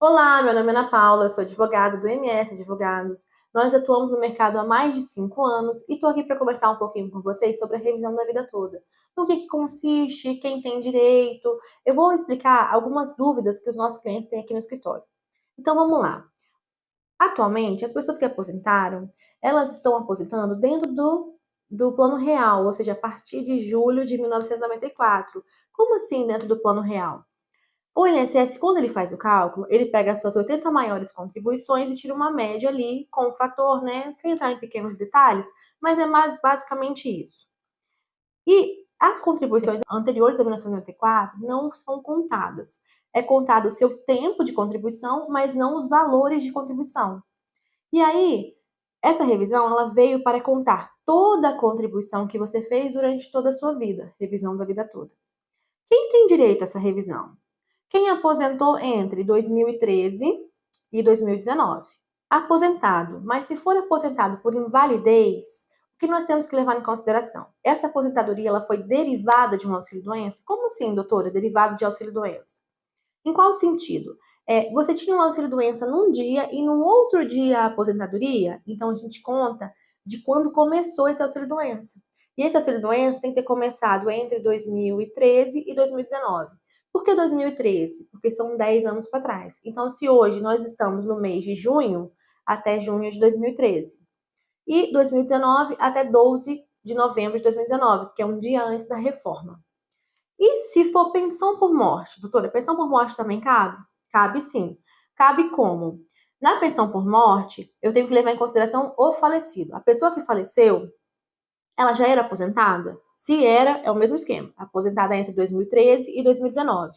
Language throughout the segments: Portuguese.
Olá, meu nome é Ana Paula, eu sou advogada do MS Advogados. Nós atuamos no mercado há mais de 5 anos e estou aqui para conversar um pouquinho com vocês sobre a revisão da vida toda. No que consiste, quem tem direito. Eu vou explicar algumas dúvidas que os nossos clientes têm aqui no escritório. Então vamos lá. Atualmente, as pessoas que aposentaram, elas estão aposentando dentro do plano real, ou seja, a partir de julho de 1994. Como assim dentro do plano real? O INSS, quando ele faz o cálculo, ele pega as suas 80 maiores contribuições e tira uma média ali com o fator, né? Sem entrar em pequenos detalhes, mas é mais basicamente isso. E as contribuições anteriores a 1994 não são contadas. É contado o seu tempo de contribuição, mas não os valores de contribuição. E aí, essa revisão ela veio para contar toda a contribuição que você fez durante toda a sua vida, revisão da vida toda. Quem tem direito a essa revisão? Quem aposentou entre 2013 e 2019. Aposentado, mas se for aposentado por invalidez, o que nós temos que levar em consideração? Essa aposentadoria ela foi derivada de um auxílio-doença? Como assim, doutora? Derivado de auxílio-doença? Em qual sentido? Você tinha um auxílio-doença num dia e no outro dia a aposentadoria? Então a gente conta de quando começou esse auxílio-doença. E esse auxílio-doença tem que ter começado entre 2013 e 2019. Por que 2013? Porque são 10 anos para trás. Então, se hoje nós estamos no mês de junho, até junho de 2013. E 2019 até 12 de novembro de 2019, que é um dia antes da reforma. E se for pensão por morte, doutora, pensão por morte também cabe? Cabe sim. Cabe como? Na pensão por morte, eu tenho que levar em consideração o falecido. A pessoa que faleceu, ela já era aposentada? Se era, é o mesmo esquema. Aposentada entre 2013 e 2019.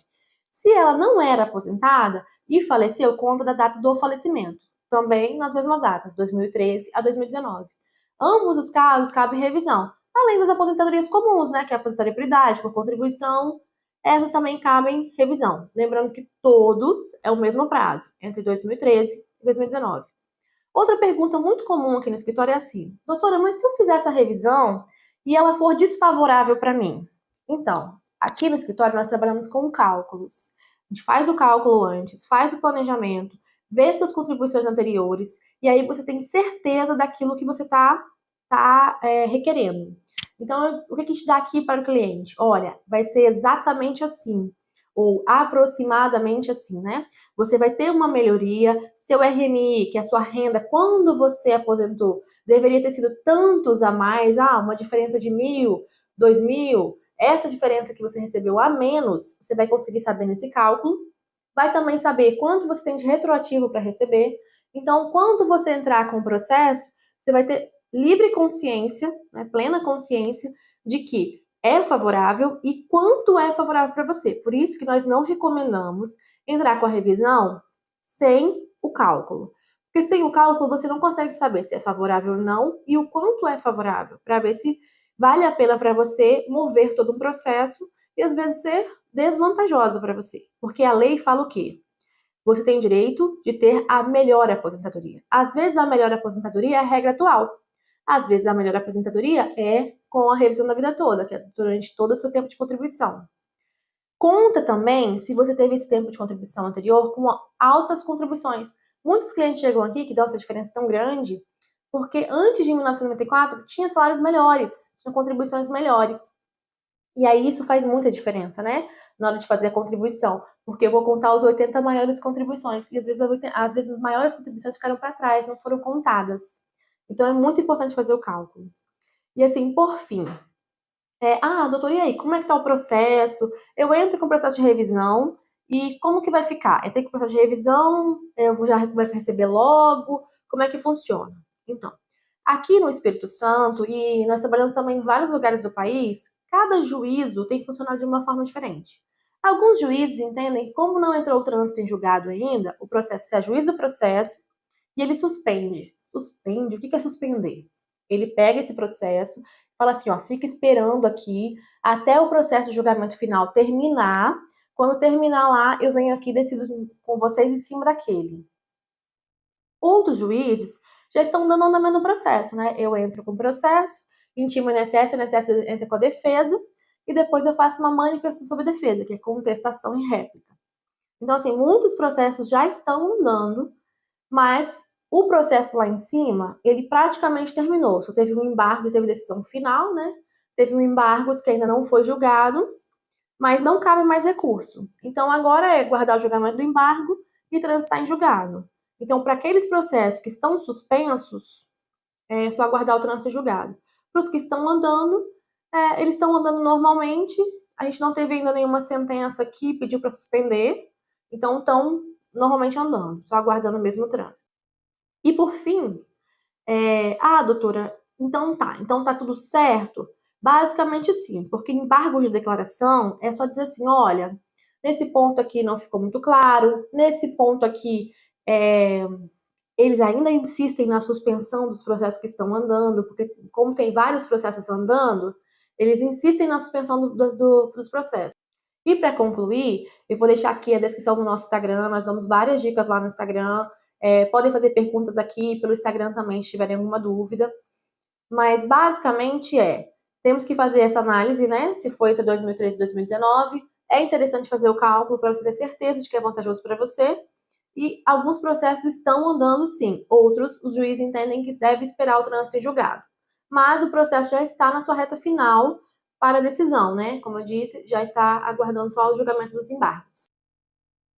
Se ela não era aposentada e faleceu, conta da data do falecimento. Também nas mesmas datas, 2013 a 2019. Ambos os casos cabe revisão. Além das aposentadorias comuns, né? Que é a aposentadoria por idade, por contribuição, essas também cabem revisão. Lembrando que todos é o mesmo prazo, entre 2013 e 2019. Outra pergunta muito comum aqui no escritório é assim: doutora, mas se eu fizer essa revisão e ela for desfavorável para mim? Então, aqui no escritório nós trabalhamos com cálculos. A gente faz o cálculo antes, faz o planejamento, vê suas contribuições anteriores, e aí você tem certeza daquilo que você está requerendo. Então, o que a gente dá aqui para o cliente? Olha, vai ser exatamente assim, ou aproximadamente assim, né? Você vai ter uma melhoria, seu RMI, que é a sua renda, quando você aposentou, deveria ter sido tantos a mais, uma diferença de 1.000, 2.000, essa diferença que você recebeu a menos, você vai conseguir saber nesse cálculo, vai também saber quanto você tem de retroativo para receber. Então, quando você entrar com o processo, você vai ter livre consciência, né, plena consciência de que é favorável e quanto é favorável para você. Por isso que nós não recomendamos entrar com a revisão sem o cálculo. Porque sem o cálculo você não consegue saber se é favorável ou não e o quanto é favorável, para ver se vale a pena para você mover todo um processo e às vezes ser desvantajoso para você. Porque a lei fala o quê? Você tem direito de ter a melhor aposentadoria. Às vezes a melhor aposentadoria é a regra atual. Às vezes a melhor aposentadoria é com a revisão da vida toda, que é durante todo o seu tempo de contribuição. Conta também se você teve esse tempo de contribuição anterior com altas contribuições. Muitos clientes chegam aqui que dão essa diferença tão grande porque antes de 1994 tinha salários melhores, tinha contribuições melhores. E aí isso faz muita diferença, né? Na hora de fazer a contribuição, porque eu vou contar os 80 maiores contribuições e às vezes as maiores contribuições ficaram para trás, não foram contadas. Então é muito importante fazer o cálculo. E assim, por fim, doutor, e aí, como é que tá o processo? Eu entro com o processo de revisão e como que vai ficar? Eu tenho que processo de revisão, eu já começo a receber logo, como é que funciona? Então, aqui no Espírito Santo, e nós trabalhamos também em vários lugares do país, cada juízo tem que funcionar de uma forma diferente. Alguns juízes entendem que, como não entrou o trânsito em julgado ainda, o processo se ajuiza o processo e ele suspende. Suspende, o que é suspender? Ele pega esse processo, fala assim, ó, fica esperando aqui até o processo de julgamento final terminar. Quando terminar lá, eu venho aqui e decido com vocês em cima daquele. Outros juízes já estão dando andamento no processo, né? Eu entro com o processo, intimo o INSS entra com a defesa, e depois eu faço uma manifestação sobre defesa, que é contestação e réplica. Então, assim, muitos processos já estão andando, mas o processo lá em cima, ele praticamente terminou. Só teve um embargo, teve decisão final, né? Teve um embargo que ainda não foi julgado, mas não cabe mais recurso. Então, agora é guardar o julgamento do embargo e transitar em julgado. Então, para aqueles processos que estão suspensos, é só aguardar o trânsito em julgado. Para os que estão andando, eles estão andando normalmente. A gente não teve ainda nenhuma sentença que pediu para suspender, então estão normalmente andando, só aguardando mesmo o trânsito. E por fim, doutora, então tá tudo certo? Basicamente sim, porque embargo de declaração é só dizer assim, olha, nesse ponto aqui não ficou muito claro, nesse ponto aqui é, eles ainda insistem na suspensão dos processos que estão andando, porque como tem vários processos andando, eles insistem na suspensão dos processos. E para concluir, eu vou deixar aqui a descrição do nosso Instagram, nós damos várias dicas lá no Instagram, podem fazer perguntas aqui pelo Instagram também, se tiverem alguma dúvida, mas basicamente temos que fazer essa análise, né, se foi entre 2013 e 2019, é interessante fazer o cálculo para você ter certeza de que é vantajoso para você, e alguns processos estão andando sim, outros os juízes entendem que deve esperar o trânsito em julgado. Mas o processo já está na sua reta final para a decisão, né? Como eu disse, já está aguardando só o julgamento dos embargos.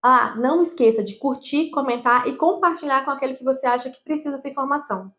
Ah, não esqueça de curtir, comentar e compartilhar com aquele que você acha que precisa dessa informação.